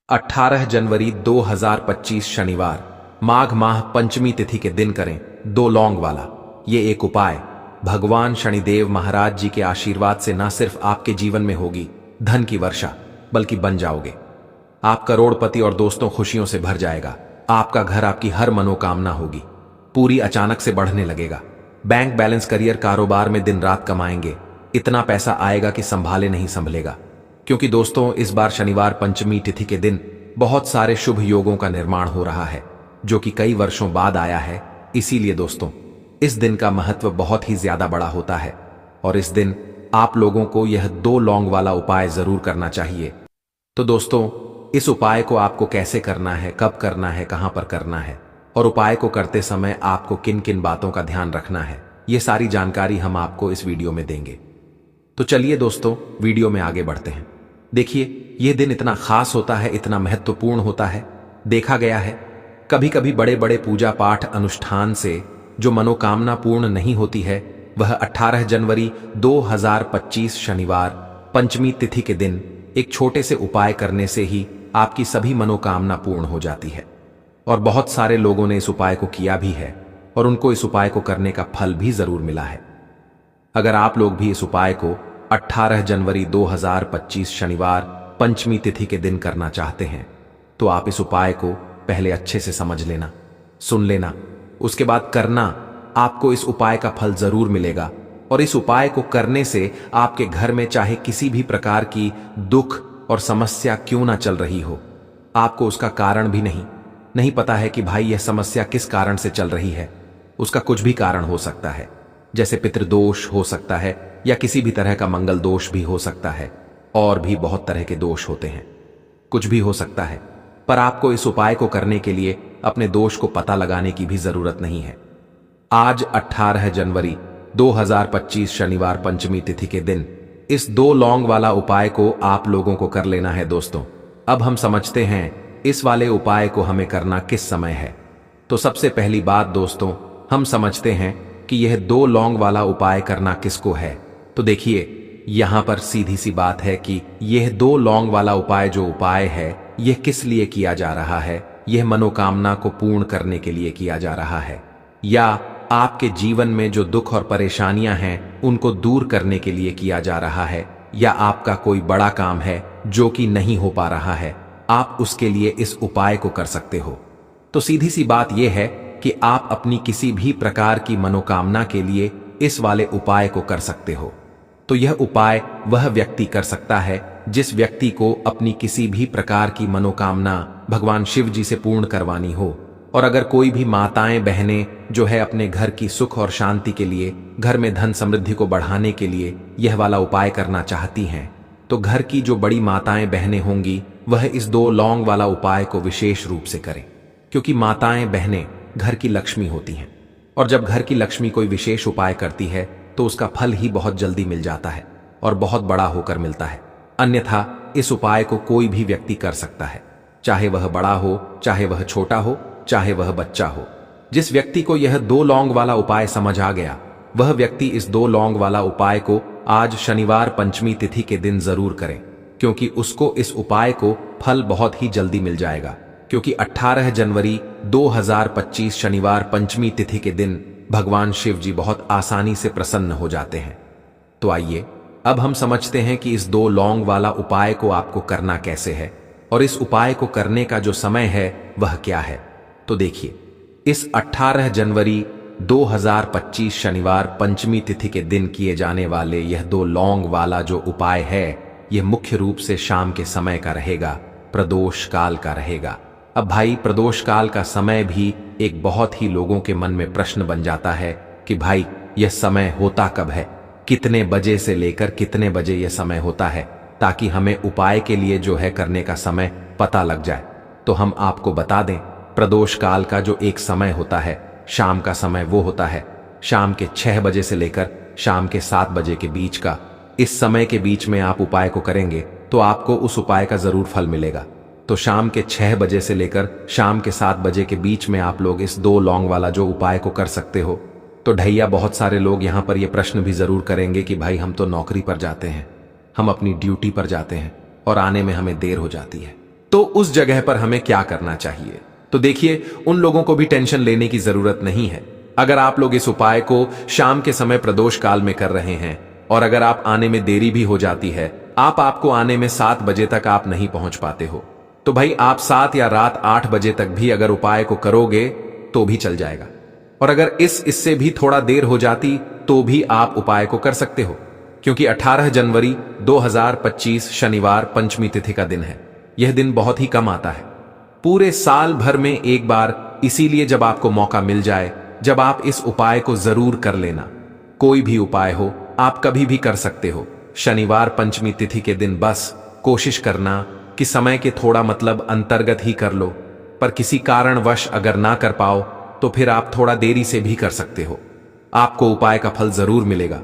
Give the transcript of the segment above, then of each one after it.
18 जनवरी 2025 शनिवार माघ माह पंचमी तिथि के दिन करें दो लौंग वाला ये एक उपाय। भगवान शनिदेव महाराज जी के आशीर्वाद से न सिर्फ आपके जीवन में होगी धन की वर्षा, बल्कि बन जाओगे आप करोड़पति और दोस्तों खुशियों से भर जाएगा। आपका घर, आपकी हर मनोकामना होगी पूरी, अचानक से बढ़ने लगेगा। बैंक बैलेंस, करियर, कारोबार में दिन रात कमाएंगे, इतना पैसा आएगा कि संभाले नहीं संभलेगा। क्योंकि दोस्तों इस बार शनिवार पंचमी तिथि के दिन बहुत सारे शुभ योगों का निर्माण हो रहा है, जो कि कई वर्षों बाद आया है। इसीलिए दोस्तों इस दिन का महत्व बहुत ही ज्यादा बड़ा होता है और इस दिन आप लोगों को यह दो लौंग वाला उपाय जरूर करना चाहिए। तो दोस्तों इस उपाय को आपको कैसे करना है, कब करना है, कहां पर करना है और उपाय को करते समय आपको किन किन बातों का ध्यान रखना है, ये सारी जानकारी हम आपको इस वीडियो में देंगे। तो चलिए दोस्तों वीडियो में आगे बढ़ते हैं। देखिए यह दिन इतना खास होता है, इतना महत्वपूर्ण होता है। देखा गया है कभी कभी बड़े बड़े पूजा पाठ अनुष्ठान से जो मनोकामना पूर्ण नहीं होती है, वह 18 जनवरी 2025 शनिवार पंचमी तिथि के दिन एक छोटे से उपाय करने से ही आपकी सभी मनोकामना पूर्ण हो जाती है। और बहुत सारे लोगों ने इस उपाय को किया भी है और उनको इस उपाय को करने का फल भी जरूर मिला है। अगर आप लोग भी इस उपाय को 18 जनवरी 2025 शनिवार पंचमी तिथि के दिन करना चाहते हैं, तो आप इस उपाय को पहले अच्छे से समझ लेना, सुन लेना, उसके बाद करना। आपको इस उपाय का फल जरूर मिलेगा और इस उपाय को करने से आपके घर में चाहे किसी भी प्रकार की दुख और समस्या क्यों ना चल रही हो, आपको उसका कारण भी नहीं पता है कि भाई यह समस्या किस कारण से चल रही है। उसका कुछ भी कारण हो सकता है, जैसे पितृदोष हो सकता है या किसी भी तरह का मंगल दोष भी हो सकता है, और भी बहुत तरह के दोष होते हैं, कुछ भी हो सकता है। पर आपको इस उपाय को करने के लिए अपने दोष को पता लगाने की भी जरूरत नहीं है। आज 18 जनवरी 2025 शनिवार पंचमी तिथि के दिन इस दो लौंग वाला उपाय को आप लोगों को कर लेना है। दोस्तों अब हम समझते हैं इस वाले उपाय को हमें करना किस समय है। तो सबसे पहली बात दोस्तों, हम समझते हैं कि यह दो लौंग वाला उपाय करना किसको है। तो देखिए यहां पर सीधी सी बात है कि यह दो लौंग वाला उपाय जो उपाय है, यह किस लिए किया जा रहा है। यह मनोकामना को पूर्ण करने के लिए किया जा रहा है, या आपके जीवन में जो दुख और परेशानियां हैं उनको दूर करने के लिए किया जा रहा है, या आपका कोई बड़ा काम है जो कि नहीं हो पा रहा है, आप उसके लिए इस उपाय को कर सकते हो। तो सीधी सी बात यह है कि आप अपनी किसी भी प्रकार की मनोकामना के लिए इस वाले उपाय को कर सकते हो। तो यह उपाय वह व्यक्ति कर सकता है जिस व्यक्ति को अपनी किसी भी प्रकार की मनोकामना भगवान शिव जी से पूर्ण करवानी हो। और अगर कोई भी माताएं बहनें जो है अपने घर की सुख और शांति के लिए, घर में धन समृद्धि को बढ़ाने के लिए यह वाला उपाय करना चाहती हैं, तो घर की जो बड़ी माताएं बहनें होंगी वह इस दो लौंग वाला उपाय को विशेष रूप से करें। क्योंकि माताएं बहनें घर की लक्ष्मी होती हैं और जब घर की लक्ष्मी कोई विशेष उपाय करती है तो उसका फल ही बहुत जल्दी मिल जाता है और बहुत बड़ा होकर मिलता है। अन्यथा इस उपाय को कोई भी व्यक्ति कर सकता है, चाहे वह बड़ा हो, चाहे वह छोटा हो, चाहे वह बच्चा हो। जिस व्यक्ति को यह दो लौंग वाला उपाय समझ आ गया, वह व्यक्ति इस दो लौंग वाला उपाय को आज शनिवार पंचमी तिथि के दिन जरूर करें, क्योंकि उसको इस उपाय को फल बहुत ही जल्दी मिल जाएगा। क्योंकि 18 जनवरी 2025 शनिवार पंचमी तिथि के दिन भगवान शिव जी बहुत आसानी से प्रसन्न हो जाते हैं। तो आइए अब हम समझते हैं कि इस दो लौंग वाला उपाय को आपको करना कैसे है और इस उपाय को करने का जो समय है वह क्या है। तो देखिए इस 18 जनवरी 2025 शनिवार पंचमी तिथि के दिन किए जाने वाले यह दो लौंग वाला जो उपाय है, यह मुख्य रूप से शाम के समय का रहेगा, प्रदोष काल का रहेगा। अब भाई प्रदोष काल का समय भी एक बहुत ही लोगों के मन में प्रश्न बन जाता है कि भाई यह समय होता कब है, कितने बजे से लेकर कितने बजे यह समय होता है, ताकि हमें उपाय के लिए जो है करने का समय पता लग जाए। तो हम आपको बता दें, प्रदोष काल का जो एक समय होता है, शाम का समय, वो होता है शाम के 6 बजे से लेकर शाम के 7 बजे के बीच का। इस समय के बीच में आप उपाय को करेंगे तो आपको उस उपाय का जरूर फल मिलेगा। तो शाम के 6 बजे से लेकर शाम के 7 बजे के बीच में आप लोग इस दो लौंग वाला जो उपाय को कर सकते हो। तो ढैया बहुत सारे लोग यहाँ पर ये प्रश्न भी जरूर करेंगे कि भाई हम तो नौकरी पर जाते हैं, हम अपनी ड्यूटी पर जाते हैं और आने में हमें देर हो जाती है, तो उस जगह पर हमें क्या करना चाहिए? तो देखिए, उन लोगों को भी टेंशन लेने की जरूरत नहीं है। अगर आप लोग इस उपाय को शाम के समय प्रदोष काल में कर रहे हैं और अगर आप आने में देरी भी हो जाती है, आपको आने में 7 बजे तक आप नहीं पहुंच पाते हो, तो भाई आप 7 या रात 8 बजे तक भी अगर उपाय को करोगे तो भी चल जाएगा। और अगर इससे भी थोड़ा देर हो जाती तो भी आप उपाय को कर सकते हो, क्योंकि 18 जनवरी 2025 शनिवार पंचमी तिथि का दिन है। यह दिन बहुत ही कम आता है, पूरे साल भर में एक बार, इसीलिए जब आपको मौका मिल जाए, जब आप इस उपाय को जरूर कर लेना। कोई भी उपाय हो, आप कभी भी कर सकते हो। शनिवार पंचमी तिथि के दिन बस कोशिश करना कि समय के थोड़ा अंतर्गत ही कर लो, पर किसी कारणवश अगर ना कर पाओ तो फिर आप थोड़ा देरी से भी कर सकते हो। आपको उपाय का फल जरूर मिलेगा।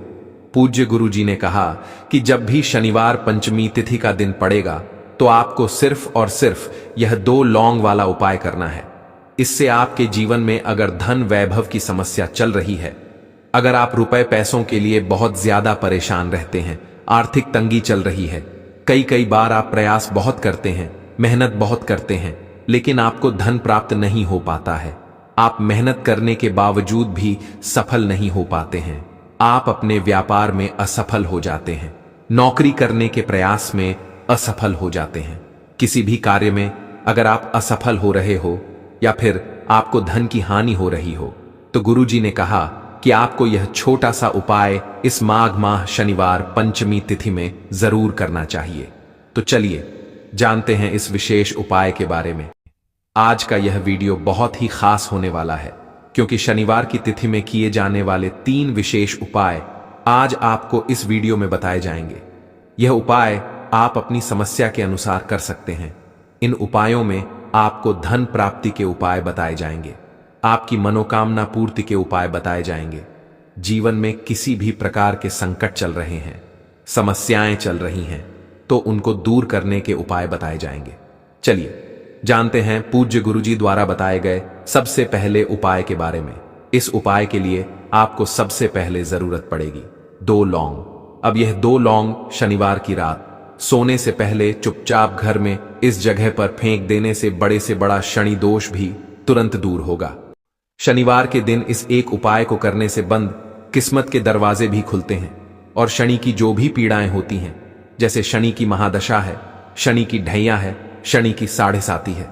पूज्य गुरु जी ने कहा कि जब भी शनिवार पंचमी तिथि का दिन पड़ेगा तो आपको सिर्फ और सिर्फ यह 2 लौंग वाला उपाय करना है। इससे आपके जीवन में अगर धन वैभव की समस्या चल रही है, अगर आप रुपए पैसों के लिए बहुत ज्यादा परेशान रहते हैं, आर्थिक तंगी चल रही है, कई बार आप प्रयास बहुत करते हैं, मेहनत बहुत करते हैं, लेकिन आपको धन प्राप्त नहीं हो पाता है, आप मेहनत करने के बावजूद भी सफल नहीं हो पाते हैं, आप अपने व्यापार में असफल हो जाते हैं, नौकरी करने के प्रयास में असफल हो जाते हैं, किसी भी कार्य में अगर आप असफल हो रहे हो या फिर आपको धन की हानि हो रही हो, तो गुरुजी ने कहा कि आपको यह छोटा सा उपाय इस माघ माह शनिवार पंचमी तिथि में जरूर करना चाहिए। तो चलिए जानते हैं इस विशेष उपाय के बारे में। आज का यह वीडियो बहुत ही खास होने वाला है, क्योंकि शनिवार की तिथि में किए जाने वाले 3 विशेष उपाय आज आपको इस वीडियो में बताए जाएंगे। यह उपाय आप अपनी समस्या के अनुसार कर सकते हैं। इन उपायों में आपको धन प्राप्ति के उपाय बताए जाएंगे, आपकी मनोकामना पूर्ति के उपाय बताए जाएंगे, जीवन में किसी भी प्रकार के संकट चल रहे हैं, समस्याएं चल रही हैं, तो उनको दूर करने के उपाय बताए जाएंगे। चलिए जानते हैं पूज्य गुरुजी द्वारा बताए गए सबसे पहले उपाय के बारे में। इस उपाय के लिए आपको सबसे पहले जरूरत पड़ेगी 2 लौंग। अब यह 2 लौंग शनिवार की रात सोने से पहले चुपचाप घर में इस जगह पर फेंक देने से बड़ा शनि दोष भी तुरंत दूर होगा। शनिवार के दिन इस एक उपाय को करने से बंद किस्मत के दरवाजे भी खुलते हैं और शनि की जो भी पीड़ाएं होती हैं, जैसे शनि की महादशा है, शनि की ढैया है, शनि की 7.5 है,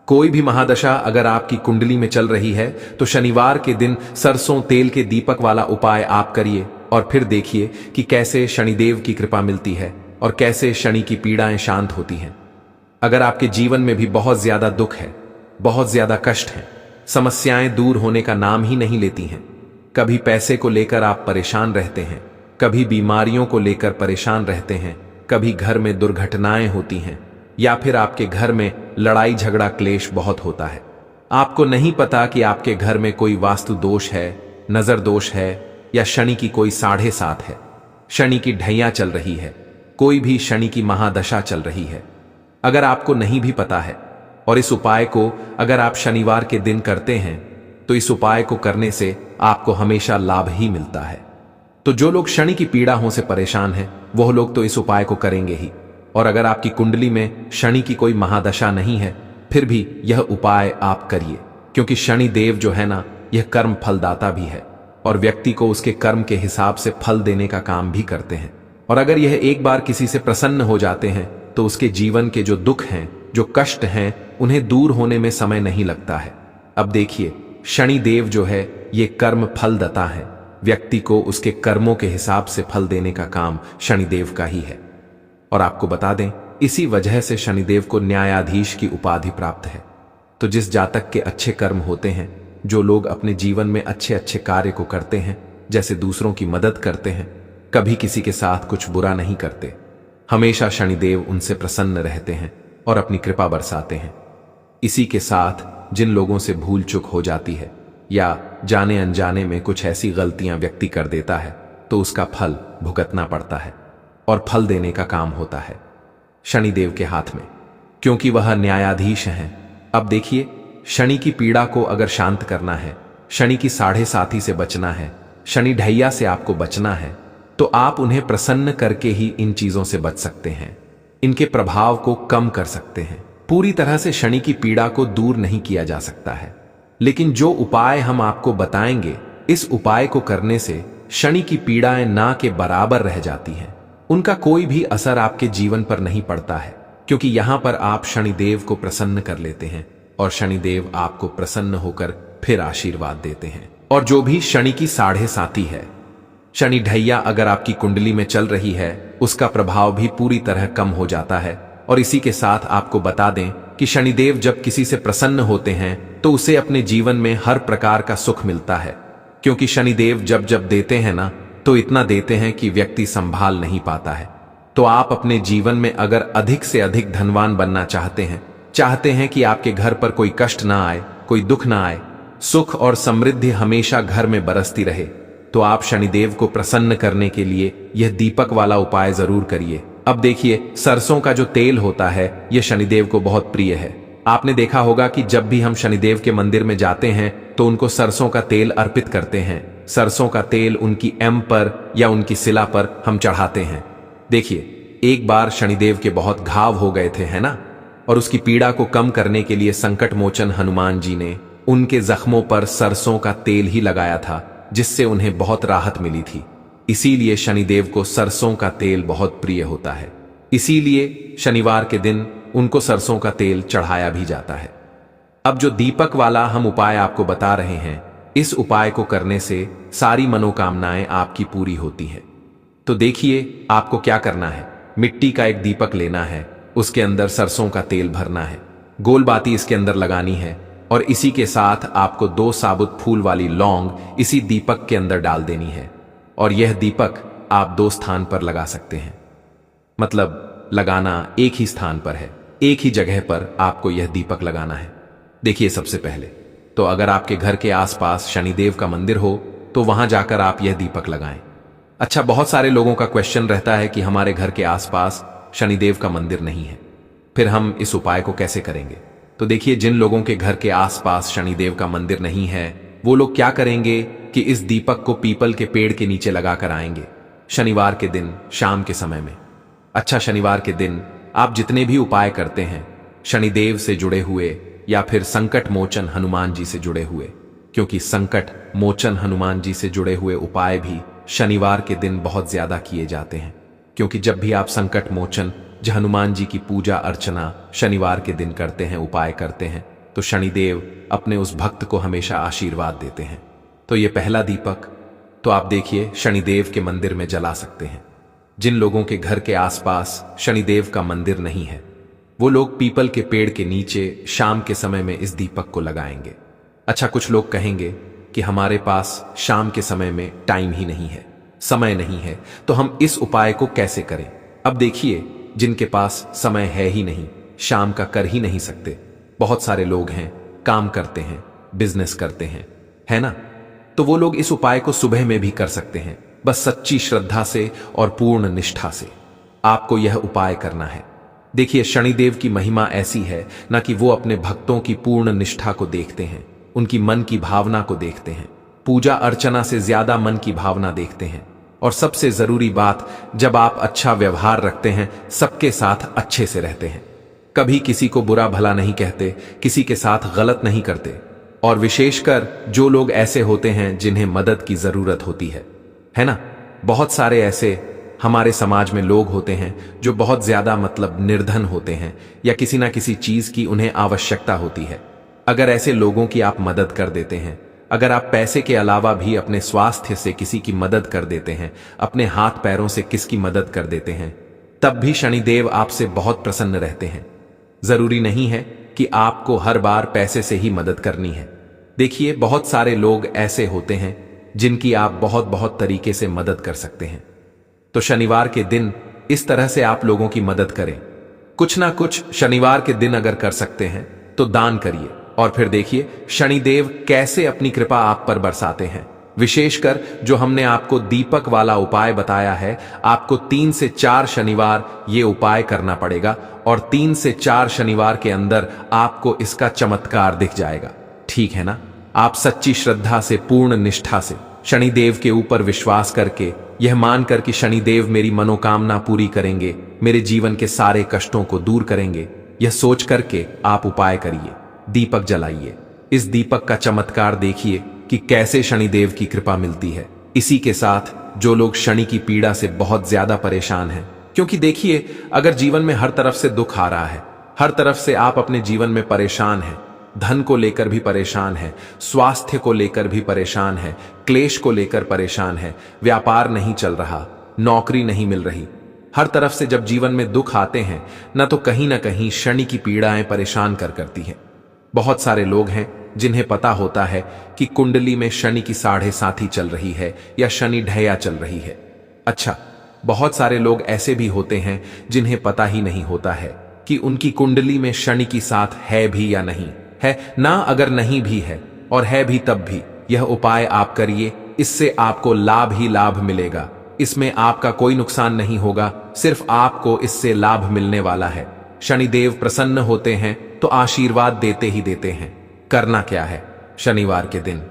कोई भी महादशा अगर आपकी कुंडली में चल रही है तो शनिवार के दिन सरसों तेल के दीपक वाला उपाय आप करिए और फिर देखिए कि कैसे शनिदेव की कृपा मिलती है और कैसे शनि की पीड़ाएं शांत होती हैं। अगर आपके जीवन में भी बहुत ज्यादा दुख है, बहुत ज्यादा कष्ट है, समस्याएं दूर होने का नाम ही नहीं लेती हैं, कभी पैसे को लेकर आप परेशान रहते हैं, कभी बीमारियों को लेकर परेशान रहते हैं, कभी घर में दुर्घटनाएं होती हैं, या फिर आपके घर में लड़ाई झगड़ा क्लेश बहुत होता है, आपको नहीं पता कि आपके घर में कोई वास्तु दोष है, नजर दोष है, या शनि की कोई 7.5 है, शनि की ढैया चल रही है, कोई भी शनि की महादशा चल रही है, अगर आपको नहीं भी पता है और इस उपाय को अगर आप शनिवार के दिन करते हैं तो इस उपाय को करने से आपको हमेशा लाभ ही मिलता है। तो जो लोग शनि की पीड़ाओं से परेशान हैं वह लोग तो इस उपाय को करेंगे ही, और अगर आपकी कुंडली में शनि की कोई महादशा नहीं है फिर भी यह उपाय आप करिए, क्योंकि शनि देव जो है ना, यह कर्म फलदाता भी है और व्यक्ति को उसके कर्म के हिसाब से फल देने का काम भी करते हैं। और अगर यह एक बार किसी से प्रसन्न हो जाते हैं तो उसके जीवन के जो दुख हैं, जो कष्ट हैं, उन्हें दूर होने में समय नहीं लगता है। अब देखिए, शनि देव जो है ये कर्म फलदाता है, व्यक्ति को उसके कर्मों के हिसाब से फल देने का काम शनिदेव का ही है। और आपको बता दें, इसी वजह से शनिदेव को न्यायाधीश की उपाधि प्राप्त है। तो जिस जातक के अच्छे कर्म होते हैं, जो लोग अपने जीवन में अच्छे अच्छे कार्य को करते हैं, जैसे दूसरों की मदद करते हैं, कभी किसी के साथ कुछ बुरा नहीं करते, हमेशा शनिदेव उनसे प्रसन्न रहते हैं और अपनी कृपा बरसाते हैं। इसी के साथ जिन लोगों से भूल चूक हो जाती है या जाने अनजाने में कुछ ऐसी गलतियां व्यक्ति कर देता है तो उसका फल भुगतना पड़ता है और फल देने का काम होता है शनिदेव के हाथ में, क्योंकि वह न्यायाधीश हैं। अब देखिए, शनि की पीड़ा को अगर शांत करना है, शनि की 7.5 से बचना है, शनि ढैया से आपको बचना है, तो आप उन्हें प्रसन्न करके ही इन चीजों से बच सकते हैं, इनके प्रभाव को कम कर सकते हैं। पूरी तरह से शनि की पीड़ा को दूर नहीं किया जा सकता है, लेकिन जो उपाय हम आपको बताएंगे, इस उपाय को करने से शनि की पीड़ाएं ना के बराबर रह जाती हैं। उनका कोई भी असर आपके जीवन पर नहीं पड़ता है, क्योंकि यहां पर आप शनिदेव को प्रसन्न कर लेते हैं और शनिदेव आपको प्रसन्न होकर फिर आशीर्वाद देते हैं। और जो भी शनि की साढ़े साती है, शनि ढैया अगर आपकी कुंडली में चल रही है, उसका प्रभाव भी पूरी तरह कम हो जाता है। और इसी के साथ आपको बता दें कि शनिदेव जब किसी से प्रसन्न होते हैं तो उसे अपने जीवन में हर प्रकार का सुख मिलता है, क्योंकि शनिदेव जब जब देते हैं ना, तो इतना देते हैं कि व्यक्ति संभाल नहीं पाता है। तो आप अपने जीवन में अगर अधिक से अधिक धनवान बनना चाहते हैं कि आपके घर पर कोई कष्ट ना आए, कोई दुख ना आए, सुख और समृद्धि हमेशा घर में बरसती रहे, तो आप शनिदेव को प्रसन्न करने के लिए यह दीपक वाला उपाय जरूर करिए। अब देखिए, सरसों का जो तेल होता है, यह शनिदेव को बहुत प्रिय है। आपने देखा होगा कि जब भी हम शनिदेव के मंदिर में जाते हैं तो उनको सरसों का तेल अर्पित करते हैं। सरसों का तेल उनकी एम पर या उनकी शिला पर हम चढ़ाते हैं। देखिए, एक बार शनिदेव के बहुत घाव हो गए थे, है ना, और उसकी पीड़ा को कम करने के लिए संकट मोचन हनुमान जी ने उनके जख्मों पर सरसों का तेल ही लगाया था, जिससे उन्हें बहुत राहत मिली थी। इसीलिए शनिदेव को सरसों का तेल बहुत प्रिय होता है। इसीलिए शनिवार के दिन उनको सरसों का तेल चढ़ाया भी जाता है। अब जो दीपक वाला हम उपाय आपको बता रहे हैं, इस उपाय को करने से सारी मनोकामनाएं आपकी पूरी होती हैं। तो देखिए, आपको क्या करना है। मिट्टी का एक दीपक लेना है, उसके अंदर सरसों का तेल भरना है, गोल बाती इसके अंदर लगानी है, और इसी के साथ आपको 2 साबुत फूल वाली लौंग इसी दीपक के अंदर डाल देनी है। और यह दीपक आप 2 स्थान पर लगा सकते हैं, मतलब लगाना एक ही स्थान पर है, एक ही जगह पर आपको यह दीपक लगाना है। देखिए, सबसे पहले तो अगर आपके घर के आसपास शनिदेव का मंदिर हो तो वहां जाकर आप यह दीपक लगाएं। अच्छा, बहुत सारे लोगों का क्वेश्चन रहता है कि हमारे घर के आसपास शनिदेव का मंदिर नहीं है, फिर हम इस उपाय को कैसे करेंगे। तो देखिए, जिन लोगों के घर के आसपास शनिदेव का मंदिर नहीं है, वो लोग क्या करेंगे कि इस दीपक को पीपल के पेड़ के नीचे लगाकर आएंगे शनिवार के दिन शाम के समय में। अच्छा, शनिवार के दिन आप जितने भी उपाय करते हैं, शनिदेव से जुड़े हुए या फिर संकट मोचन हनुमान जी से जुड़े हुए, क्योंकि संकट मोचन हनुमान जी से जुड़े हुए उपाय भी शनिवार के दिन बहुत ज्यादा किए जाते हैं, क्योंकि जब भी आप संकट मोचन हनुमान जी की पूजा अर्चना शनिवार के दिन करते हैं, उपाय करते हैं, तो शनिदेव अपने उस भक्त को हमेशा आशीर्वाद देते हैं। तो ये पहला दीपक तो आप देखिए शनिदेव के मंदिर में जला सकते हैं। जिन लोगों के घर के आसपास शनिदेव का मंदिर नहीं है, वो लोग पीपल के पेड़ के नीचे शाम के समय में इस दीपक को लगाएंगे। अच्छा, कुछ लोग कहेंगे कि हमारे पास शाम के समय में टाइम ही नहीं है, समय नहीं है, तो हम इस उपाय को कैसे करें। अब देखिए, जिनके पास समय है ही नहीं, शाम का कर ही नहीं सकते, बहुत सारे लोग हैं, काम करते हैं, बिजनेस करते हैं, है ना, तो वो लोग इस उपाय को सुबह में भी कर सकते हैं। बस सच्ची श्रद्धा से और पूर्ण निष्ठा से आपको यह उपाय करना है। देखिए, शनिदेव की महिमा ऐसी है ना कि वो अपने भक्तों की पूर्ण निष्ठा को देखते हैं, उनकी मन की भावना को देखते हैं। पूजा अर्चना से ज्यादा मन की भावना देखते हैं। और सबसे जरूरी बात, जब आप अच्छा व्यवहार रखते हैं, सबके साथ अच्छे से रहते हैं, कभी किसी को बुरा भला नहीं कहते, किसी के साथ गलत नहीं करते, और विशेषकर जो लोग ऐसे होते हैं जिन्हें मदद की जरूरत होती है ना। बहुत सारे ऐसे हमारे समाज में लोग होते हैं जो बहुत ज्यादा मतलब निर्धन होते हैं, या किसी ना किसी चीज की उन्हें आवश्यकता होती है। अगर ऐसे लोगों की आप मदद कर देते हैं, अगर आप पैसे के अलावा भी अपने स्वास्थ्य से किसी की मदद कर देते हैं, अपने हाथ पैरों से किसकी मदद कर देते हैं, तब भी शनिदेव आपसे बहुत प्रसन्न रहते हैं। जरूरी नहीं है कि आपको हर बार पैसे से ही मदद करनी है। देखिए, बहुत सारे लोग ऐसे होते हैं जिनकी आप बहुत बहुत तरीके से मदद कर सकते हैं। तो शनिवार के दिन इस तरह से आप लोगों की मदद करें। कुछ ना कुछ शनिवार के दिन अगर कर सकते हैं तो दान करिए, और फिर देखिए शनिदेव कैसे अपनी कृपा आप पर बरसाते हैं। विशेषकर जो हमने आपको दीपक वाला उपाय बताया है, आपको 3 से 4 शनिवार ये उपाय करना पड़ेगा, और 3 से 4 शनिवार के अंदर आपको इसका चमत्कार दिख जाएगा। ठीक है ना। आप सच्ची श्रद्धा से, पूर्ण निष्ठा से, शनिदेव के ऊपर विश्वास करके, यह मानकर कि शनिदेव मेरी मनोकामना पूरी करेंगे, मेरे जीवन के सारे कष्टों को दूर करेंगे, यह सोच करके आप उपाय करिए, दीपक जलाइए। इस दीपक का चमत्कार देखिए कि कैसे शनिदेव की कृपा मिलती है। इसी के साथ जो लोग शनि की पीड़ा से बहुत ज्यादा परेशान हैं, क्योंकि देखिए अगर जीवन में हर तरफ से दुख आ रहा है, हर तरफ से आप अपने जीवन में परेशान हैं, धन को लेकर भी परेशान है, स्वास्थ्य को लेकर भी परेशान है, क्लेश को लेकर परेशान है, व्यापार नहीं चल रहा, नौकरी नहीं मिल रही, हर तरफ से जब जीवन में दुख आते हैं न तो कहीं ना कहीं शनि की पीड़ाएं परेशान करती हैं। बहुत सारे लोग हैं जिन्हें पता होता है कि कुंडली में शनि की 7.5 चल रही है या शनि ढैया चल रही है। अच्छा, बहुत सारे लोग ऐसे भी होते हैं जिन्हें पता ही नहीं होता है कि उनकी कुंडली में शनि की 7 है भी या नहीं है। ना अगर नहीं भी है और है भी तब भी यह उपाय आप करिए, इससे आपको लाभ ही लाभ मिलेगा। इसमें आपका कोई नुकसान नहीं होगा, सिर्फ आपको इससे लाभ मिलने वाला है। शनिदेव प्रसन्न होते हैं तो आशीर्वाद देते ही देते हैं। करना क्या है? शनिवार के दिन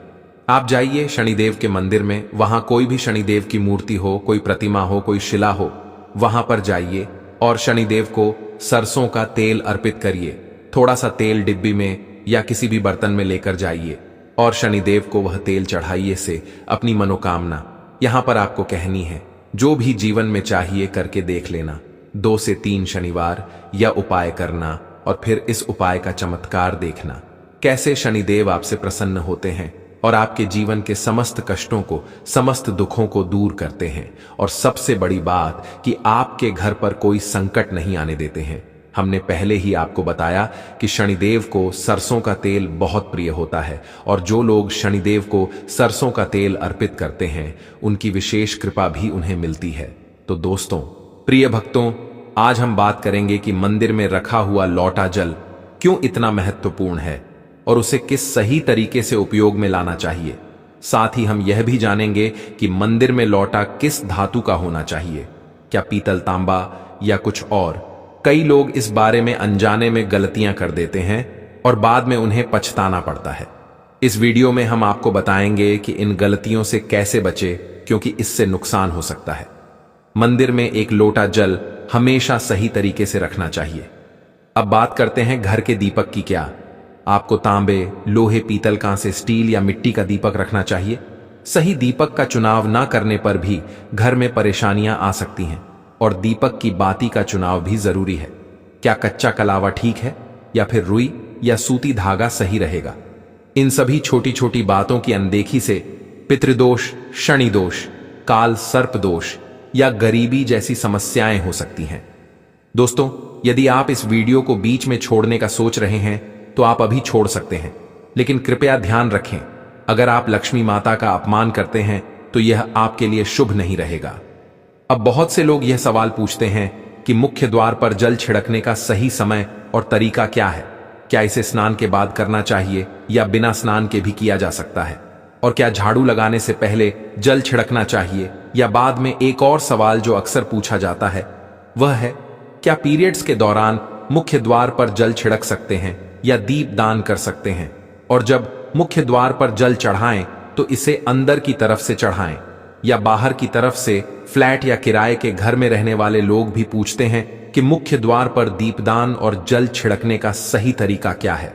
आप जाइए शनिदेव के मंदिर में, वहां कोई भी शनिदेव की मूर्ति हो, कोई प्रतिमा हो, कोई शिला हो, वहां पर जाइए और शनिदेव को सरसों का तेल अर्पित करिए। थोड़ा सा तेल डिब्बी में या किसी भी बर्तन में लेकर जाइए और शनिदेव को वह तेल चढ़ाइए से अपनी मनोकामना यहां पर आपको कहनी है। जो भी जीवन में चाहिए करके देख लेना। 2 से 3 शनिवार यह उपाय करना और फिर इस उपाय का चमत्कार देखना, कैसे शनिदेव आपसे प्रसन्न होते हैं और आपके जीवन के समस्त कष्टों को, समस्त दुखों को दूर करते हैं। और सबसे बड़ी बात कि आपके घर पर कोई संकट नहीं आने देते हैं। हमने पहले ही आपको बताया कि शनिदेव को सरसों का तेल बहुत प्रिय होता है और जो लोग शनिदेव को सरसों का तेल अर्पित करते हैं उनकी विशेष कृपा भी उन्हें मिलती है। तो दोस्तों, प्रिय भक्तों, आज हम बात करेंगे कि मंदिर में रखा हुआ लौटा जल क्यों इतना महत्वपूर्ण है और उसे किस सही तरीके से उपयोग में लाना चाहिए। साथ ही हम यह भी जानेंगे कि मंदिर में लौटा किस धातु का होना चाहिए, क्या पीतल, तांबा या कुछ और। कई लोग इस बारे में अनजाने में गलतियां कर देते हैं और बाद में उन्हें पछताना पड़ता है। इस वीडियो में हम आपको बताएंगे कि इन गलतियों से कैसे बचे, क्योंकि इससे नुकसान हो सकता है। मंदिर में एक लोटा जल हमेशा सही तरीके से रखना चाहिए। अब बात करते हैं घर के दीपक की। क्या आपको तांबे, लोहे, पीतल, कांसे, स्टील या मिट्टी का दीपक रखना चाहिए? सही दीपक का चुनाव ना करने पर भी घर में परेशानियां आ सकती हैं और दीपक की बाती का चुनाव भी जरूरी है। क्या कच्चा कलावा ठीक है या फिर रुई या सूती धागा सही रहेगा? इन सभी छोटी छोटी बातों की अनदेखी से पितृदोष, शनि दोष, काल सर्प दोष या गरीबी जैसी समस्याएं हो सकती हैं। दोस्तों, यदि आप इस वीडियो को बीच में छोड़ने का सोच रहे हैं तो आप अभी छोड़ सकते हैं, लेकिन कृपया ध्यान रखें, अगर आप लक्ष्मी माता का अपमान करते हैं तो यह आपके लिए शुभ नहीं रहेगा। अब बहुत से लोग यह सवाल पूछते हैं कि मुख्य द्वार पर जल छिड़कने का सही समय और तरीका क्या है? क्या इसे स्नान के बाद करना चाहिए या बिना स्नान के भी किया जा सकता है? और क्या झाड़ू लगाने से पहले जल छिड़कना चाहिए या बाद में? एक और सवाल जो अक्सर पूछा जाता है वह है, क्या पीरियड्स के दौरान मुख्य द्वार पर जल छिड़क सकते हैं या दीप दान कर सकते हैं? और जब मुख्य द्वार पर जल चढ़ाएं तो इसे अंदर की तरफ से चढ़ाएं या बाहर की तरफ से? फ्लैट या किराए के घर में रहने वाले लोग भी पूछते हैं कि मुख्य द्वार पर दीपदान और जल छिड़कने का सही तरीका क्या है।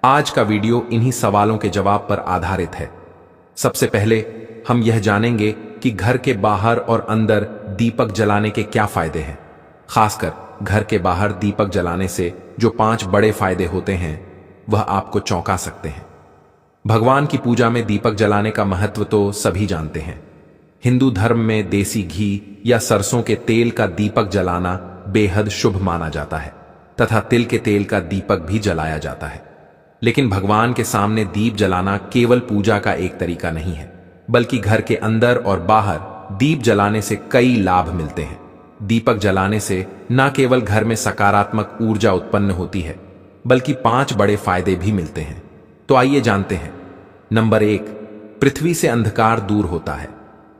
आज का वीडियो इन्हीं सवालों के जवाब पर आधारित है। सबसे पहले हम यह जानेंगे कि घर के बाहर और अंदर दीपक जलाने के क्या फायदे हैं। खासकर घर के बाहर दीपक जलाने से जो 5 बड़े फायदे होते हैं वह आपको चौंका सकते हैं। भगवान की पूजा में दीपक जलाने का महत्व तो सभी जानते हैं। हिंदू धर्म में देसी घी या सरसों के तेल का दीपक जलाना बेहद शुभ माना जाता है तथा तिल के तेल का दीपक भी जलाया जाता है। लेकिन भगवान के सामने दीप जलाना केवल पूजा का एक तरीका नहीं है, बल्कि घर के अंदर और बाहर दीप जलाने से कई लाभ मिलते हैं। दीपक जलाने से न केवल घर में सकारात्मक ऊर्जा उत्पन्न होती है, बल्कि 5 बड़े फायदे भी मिलते हैं। तो आइए जानते हैं। नंबर 1, पृथ्वी से अंधकार दूर होता है।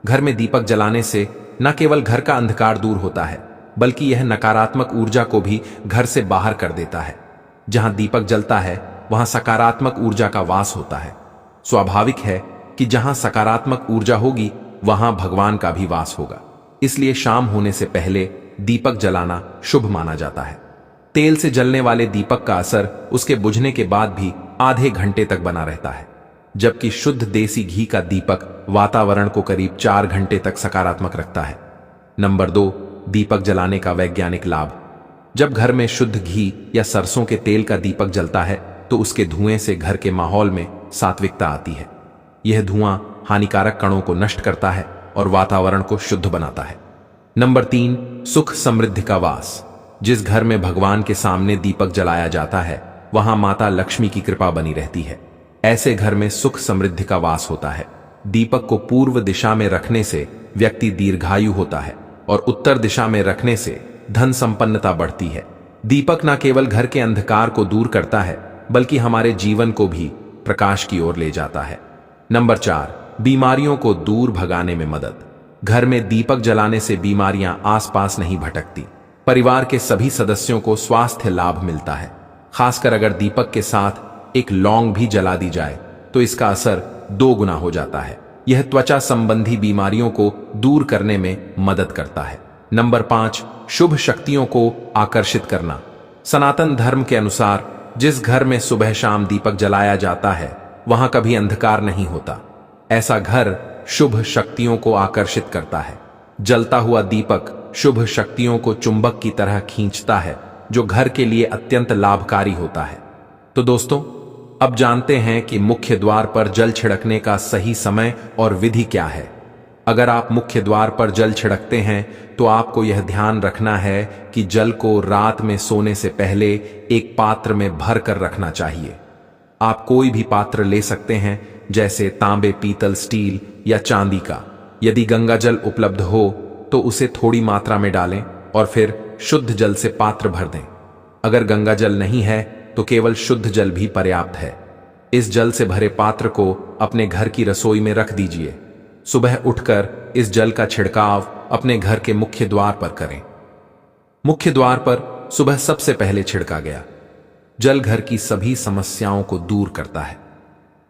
घर में दीपक जलाने से न केवल घर का अंधकार दूर होता है, बल्कि यह नकारात्मक ऊर्जा को भी घर से बाहर कर देता है। जहां दीपक जलता है वहां सकारात्मक ऊर्जा का वास होता है। स्वाभाविक है कि जहां सकारात्मक ऊर्जा होगी वहां भगवान का भी वास होगा। इसलिए शाम होने से पहले दीपक जलाना शुभ माना जाता है। तेल से जलने वाले दीपक का असर उसके बुझने के बाद भी आधे घंटे तक बना रहता है, जबकि शुद्ध देसी घी का दीपक वातावरण को करीब 4 घंटे तक सकारात्मक रखता है। नंबर 2, दीपक जलाने का वैज्ञानिक लाभ। जब घर में शुद्ध घी या सरसों के तेल का दीपक जलता है तो उसके धुएं से घर के माहौल में सात्विकता आती है। यह धुआं हानिकारक कणों को नष्ट करता है और वातावरण को शुद्ध बनाता है। नंबर 3, सुख समृद्धि का वास। जिस घर में भगवान के सामने दीपक जलाया जाता है वहां माता लक्ष्मी की कृपा बनी रहती है। ऐसे घर में सुख समृद्धि का वास होता है। दीपक को पूर्व दिशा में रखने से व्यक्ति दीर्घायु होता है और उत्तर दिशा में रखने से धन संपन्नता बढ़ती है। दीपक न केवल घर के अंधकार को दूर करता है बल्कि हमारे जीवन को भी प्रकाश की ओर ले जाता है। नंबर 4, बीमारियों को दूर भगाने में मदद। घर में दीपक जलाने से बीमारियां आसपास नहीं भटकती। परिवार के सभी सदस्यों को स्वास्थ्य लाभ मिलता है। खासकर अगर दीपक के साथ एक लौंग भी जला दी जाए तो इसका असर 2 गुना हो जाता है। यह त्वचा संबंधी बीमारियों को दूर करने में मदद करता है। नंबर 5, शुभ शक्तियों को आकर्षित करना। सनातन धर्म के अनुसार जिस घर में सुबह शाम दीपक जलाया जाता है वहां कभी अंधकार नहीं होता। ऐसा घर शुभ शक्तियों को आकर्षित करता है। जलता हुआ दीपक शुभ शक्तियों को चुंबक की तरह खींचता है, जो घर के लिए अत्यंत लाभकारी होता है। तो दोस्तों, अब जानते हैं कि मुख्य द्वार पर जल छिड़कने का सही समय और विधि क्या है। अगर आप मुख्य द्वार पर जल छिड़कते हैं तो आपको यह ध्यान रखना है कि जल को रात में सोने से पहले एक पात्र में भर कर रखना चाहिए। आप कोई भी पात्र ले सकते हैं, जैसे तांबे, पीतल, स्टील या चांदी का। यदि गंगा जल उपलब्ध हो तो उसे थोड़ी मात्रा में डालें और फिर शुद्ध जल से पात्र भर दें। अगर गंगा जल नहीं है तो केवल शुद्ध जल भी पर्याप्त है। इस जल से भरे पात्र को अपने घर की रसोई में रख दीजिए। सुबह उठकर इस जल का छिड़काव अपने घर के मुख्य द्वार पर करें। मुख्य द्वार पर सुबह सबसे पहले छिड़का गया जल घर की सभी समस्याओं को दूर करता है।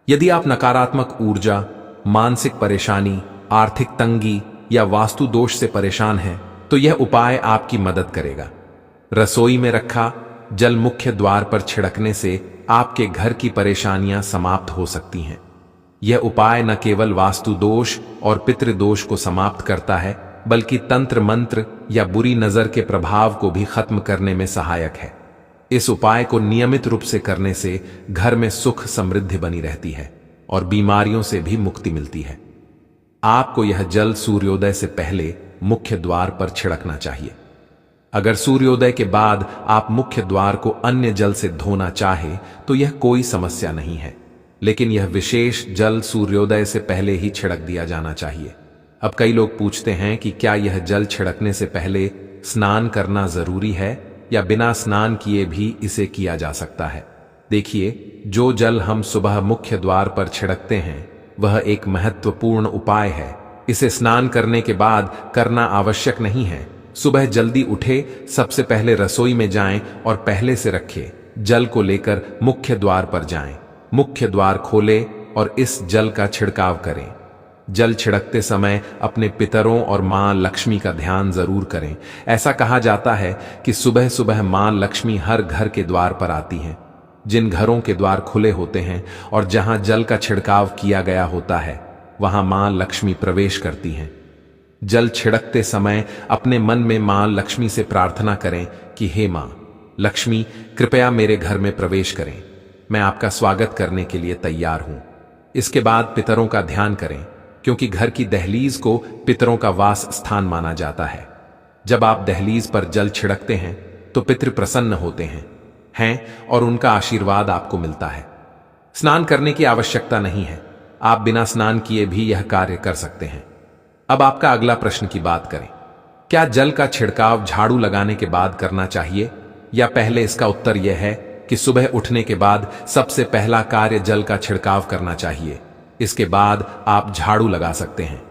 यदि आप नकारात्मक ऊर्जा, मानसिक परेशानी, आर्थिक तंगी या वास्तु दोष से परेशान हैं तो यह उपाय आपकी मदद करेगा। रसोई में रखा जल मुख्य द्वार पर छिड़कने से आपके घर की परेशानियां समाप्त हो सकती हैं। यह उपाय न केवल वास्तु दोष और पितृदोष को समाप्त करता है बल्कि तंत्र मंत्र या बुरी नजर के प्रभाव को भी खत्म करने में सहायक है। इस उपाय को नियमित रूप से करने से घर में सुख समृद्धि बनी रहती है और बीमारियों से भी मुक्ति मिलती है। आपको यह जल सूर्योदय से पहले मुख्य द्वार पर छिड़कना चाहिए। अगर सूर्योदय के बाद आप मुख्य द्वार को अन्य जल से धोना चाहे तो यह कोई समस्या नहीं है, लेकिन यह विशेष जल सूर्योदय से पहले ही छिड़क दिया जाना चाहिए। अब कई लोग पूछते हैं कि क्या यह जल छिड़कने से पहले स्नान करना जरूरी है या बिना स्नान किए भी इसे किया जा सकता है। देखिए, जो जल हम सुबह मुख्य द्वार पर छिड़कते हैं वह एक महत्वपूर्ण उपाय है। इसे स्नान करने के बाद करना आवश्यक नहीं है। सुबह जल्दी उठे, सबसे पहले रसोई में जाएं और पहले से रखे जल को लेकर मुख्य द्वार पर जाएं। मुख्य द्वार खोलें और इस जल का छिड़काव करें। जल छिड़कते समय अपने पितरों और मां लक्ष्मी का ध्यान जरूर करें। ऐसा कहा जाता है कि सुबह सुबह मां लक्ष्मी हर घर के द्वार पर आती हैं। जिन घरों के द्वार खुले होते हैं और जहां जल का छिड़काव किया गया होता है वहां मां लक्ष्मी प्रवेश करती हैं। जल छिड़कते समय अपने मन में मां लक्ष्मी से प्रार्थना करें कि हे मां लक्ष्मी, कृपया मेरे घर में प्रवेश करें। मैं आपका स्वागत करने के लिए तैयार हूं। इसके बाद पितरों का ध्यान करें, क्योंकि घर की दहलीज को पितरों का वास स्थान माना जाता है। जब आप दहलीज पर जल छिड़कते हैं तो पितृ प्रसन्न होते हैं और उनका आशीर्वाद आपको मिलता है। स्नान करने की आवश्यकता नहीं है, आप बिना स्नान किए भी यह कार्य कर सकते हैं। अब आपका अगला प्रश्न की बात करें, क्या जल का छिड़काव झाड़ू लगाने के बाद करना चाहिए या पहले? इसका उत्तर यह है कि सुबह उठने के बाद सबसे पहला कार्य जल का छिड़काव करना चाहिए। इसके बाद आप झाड़ू लगा सकते हैं।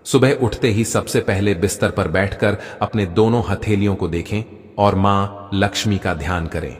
सुबह उठते ही सबसे पहले बिस्तर पर बैठकर अपने दोनों हथेलियों को देखें और मां लक्ष्मी का ध्यान करें।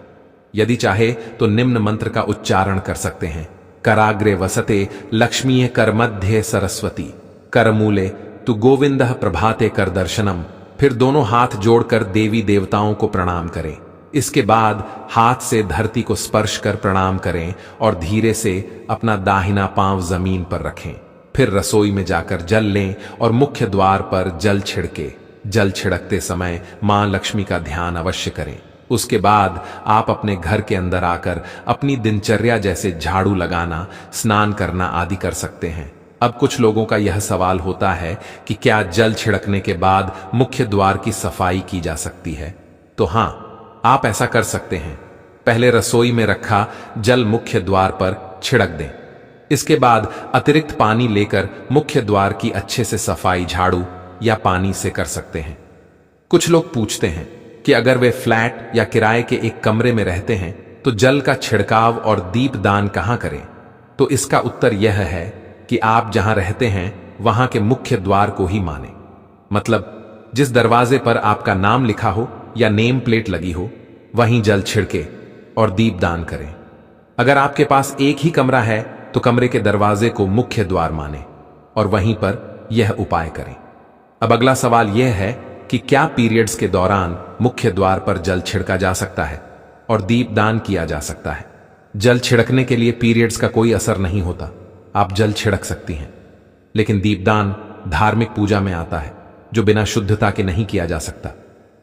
यदि चाहे तो निम्न मंत्र का उच्चारण कर सकते हैं। कराग्रे वसते लक्ष्मीये कर मध्य सरस्वती करमूले तु गोविंदः प्रभाते कर दर्शनम। फिर दोनों हाथ जोड़कर देवी देवताओं को प्रणाम करें। इसके बाद हाथ से धरती को स्पर्श कर प्रणाम करें और धीरे से अपना दाहिना पांव जमीन पर रखें। फिर रसोई में जाकर जल लें और मुख्य द्वार पर जल छिड़के। जल छिड़कते समय मां लक्ष्मी का ध्यान अवश्य करें। उसके बाद आप अपने घर के अंदर आकर अपनी दिनचर्या जैसे झाड़ू लगाना, स्नान करना आदि कर सकते हैं। अब कुछ लोगों का यह सवाल होता है कि क्या जल छिड़कने के बाद मुख्य द्वार की सफाई की जा सकती है? तो हां, आप ऐसा कर सकते हैं। पहले रसोई में रखा जल मुख्य द्वार पर छिड़क दें। इसके बाद अतिरिक्त पानी लेकर मुख्य द्वार की अच्छे से सफाई झाड़ू या पानी से कर सकते हैं। कुछ लोग पूछते हैं कि अगर वे फ्लैट या किराए के एक कमरे में रहते हैं तो जल का छिड़काव और दीपदान कहां करें? तो इसका उत्तर यह है कि आप जहां रहते हैं वहां के मुख्य द्वार को ही माने। मतलब जिस दरवाजे पर आपका नाम लिखा हो या नेम प्लेट लगी हो, वहीं जल छिड़के और दीपदान करें। अगर आपके पास एक ही कमरा है तो कमरे के दरवाजे को मुख्य द्वार माने और वहीं पर यह उपाय करें। अब अगला सवाल यह है कि क्या पीरियड्स के दौरान मुख्य द्वार पर जल छिड़का जा सकता है और दीपदान किया जा सकता है? जल छिड़कने के लिए पीरियड्स का कोई असर नहीं होता, आप जल छिड़क सकती हैं। लेकिन दीपदान धार्मिक पूजा में आता है जो बिना शुद्धता के नहीं किया जा सकता।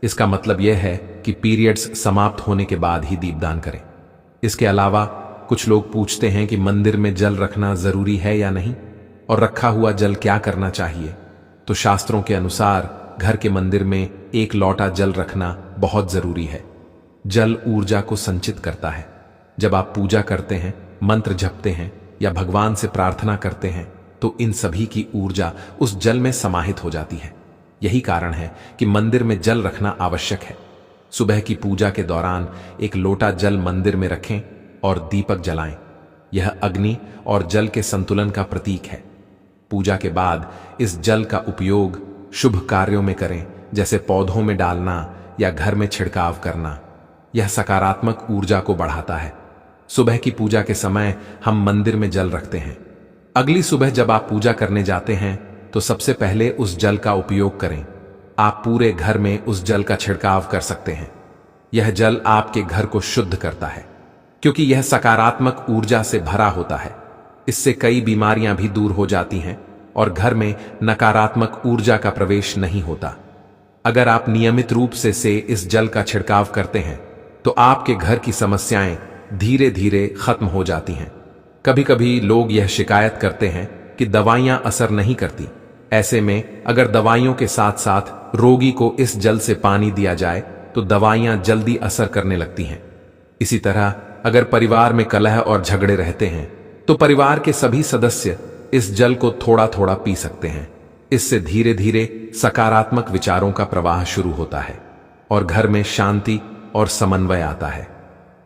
इसका मतलब यह है कि पीरियड्स समाप्त होने के बाद ही दीपदान करें। इसके अलावा कुछ लोग पूछते हैं कि मंदिर में जल रखना जरूरी है या नहीं और रखा हुआ जल क्या करना चाहिए? तो शास्त्रों के अनुसार घर के मंदिर में एक लोटा जल रखना बहुत जरूरी है। जल ऊर्जा को संचित करता है। जब आप पूजा करते हैं, मंत्र जपते हैं या भगवान से प्रार्थना करते हैं तो इन सभी की ऊर्जा उस जल में समाहित हो जाती है। यही कारण है कि मंदिर में जल रखना आवश्यक है। सुबह की पूजा के दौरान एक लोटा जल मंदिर में रखें और दीपक जलाएं। यह अग्नि और जल के संतुलन का प्रतीक है। पूजा के बाद इस जल का उपयोग शुभ कार्यों में करें, जैसे पौधों में डालना या घर में छिड़काव करना। यह सकारात्मक ऊर्जा को बढ़ाता है। सुबह की पूजा के समय हम मंदिर में जल रखते हैं। अगली सुबह जब आप पूजा करने जाते हैं तो सबसे पहले उस जल का उपयोग करें। आप पूरे घर में उस जल का छिड़काव कर सकते हैं। यह जल आपके घर को शुद्ध करता है क्योंकि यह सकारात्मक ऊर्जा से भरा होता है। इससे कई बीमारियां भी दूर हो जाती हैं और घर में नकारात्मक ऊर्जा का प्रवेश नहीं होता। अगर आप नियमित रूप से इस जल का छिड़काव करते हैं तो आपके घर की समस्याएं धीरे धीरे खत्म हो जाती हैं। कभी कभी लोग यह शिकायत करते हैं कि दवाइयां असर नहीं करती। ऐसे में अगर दवाइयों के साथ साथ रोगी को इस जल से पानी दिया जाए तो दवाइयां जल्दी असर करने लगती हैं। इसी तरह अगर परिवार में कलह और झगड़े रहते हैं तो परिवार के सभी सदस्य इस जल को थोड़ा थोड़ा पी सकते हैं। इससे धीरे धीरे सकारात्मक विचारों का प्रवाह शुरू होता है और घर में शांति और समन्वय आता है।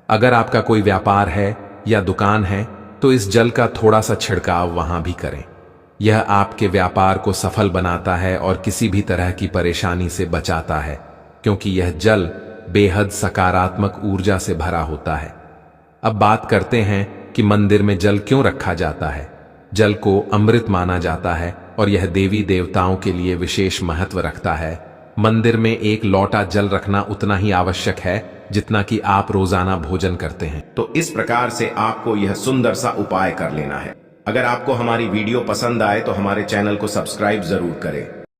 अगर आपका कोई व्यापार है या दुकान है तो इस जल का थोड़ा सा छिड़काव वहां भी करें। यह आपके व्यापार को सफल बनाता है और किसी भी तरह की परेशानी से बचाता है क्योंकि यह जल बेहद सकारात्मक ऊर्जा से भरा होता है। अब बात करते हैं कि मंदिर में जल क्यों रखा जाता है। जल को अमृत माना जाता है और यह देवी देवताओं के लिए विशेष महत्व रखता है। मंदिर में एक लोटा जल रखना उतना ही आवश्यक है जितना कि आप रोजाना भोजन करते हैं। तो इस प्रकार से आपको यह सुंदर सा उपाय कर लेना है। अगर आपको हमारी वीडियो पसंद आए तो हमारे चैनल को सब्सक्राइब जरूर करें।